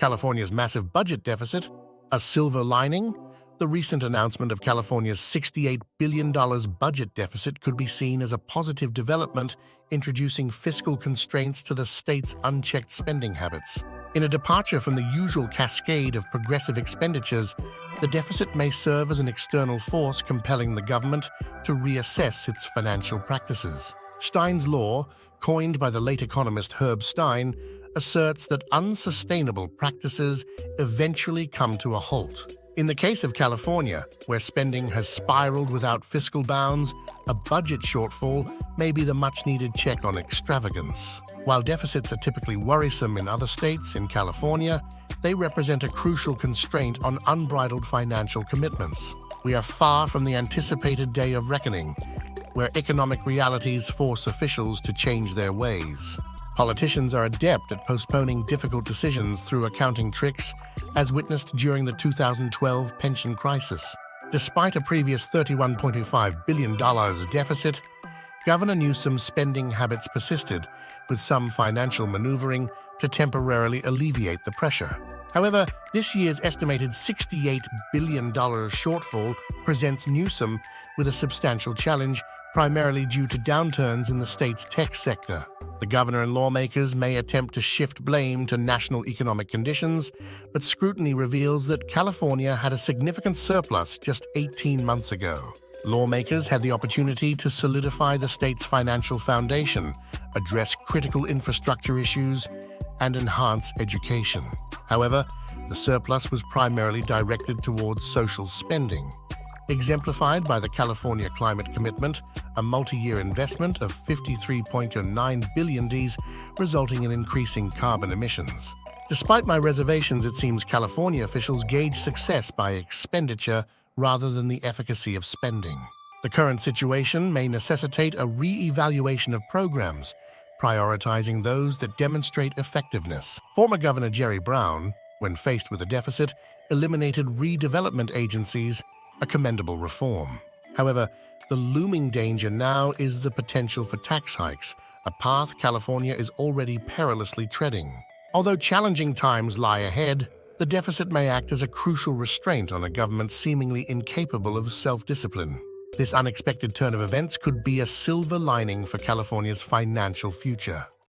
California's massive budget deficit, a silver lining? The recent announcement of California's $68 billion budget deficit could be seen as a positive development, introducing fiscal constraints to the state's unchecked spending habits. In a departure from the usual cascade of progressive expenditures, the deficit may serve as an external force compelling the government to reassess its financial practices. Stein's law, coined by the late economist Herb Stein, asserts that unsustainable practices eventually come to a halt. In the case of California, where spending has spiraled without fiscal bounds, a budget shortfall may be the much-needed check on extravagance. While deficits are typically worrisome in other states, in California, they represent a crucial constraint on unbridled financial commitments. We are far from the anticipated day of reckoning, where economic realities force officials to change their ways. Politicians are adept at postponing difficult decisions through accounting tricks, as witnessed during the 2012 pension crisis. Despite a previous $31.25 billion deficit, Governor Newsom's spending habits persisted, with some financial maneuvering to temporarily alleviate the pressure. However, this year's estimated $68 billion shortfall presents Newsom with a substantial challenge, primarily due to downturns in the state's tech sector. The governor and lawmakers may attempt to shift blame to national economic conditions, but scrutiny reveals that California had a significant surplus just 18 months ago. Lawmakers had the opportunity to solidify the state's financial foundation, address critical infrastructure issues, and enhance education. However, the surplus was primarily directed towards social spending, exemplified by the California Climate Commitment, a multi-year investment of $53.9 billion, resulting in increasing carbon emissions. Despite my reservations, it seems California officials gauge success by expenditure rather than the efficacy of spending. The current situation may necessitate a re-evaluation of programs, prioritizing those that demonstrate effectiveness. Former Governor Jerry Brown, when faced with a deficit, eliminated redevelopment agencies, a commendable reform. However, the looming danger now is the potential for tax hikes, a path California is already perilously treading. Although challenging times lie ahead, the deficit may act as a crucial restraint on a government seemingly incapable of self-discipline. This unexpected turn of events could be a silver lining for California's financial future.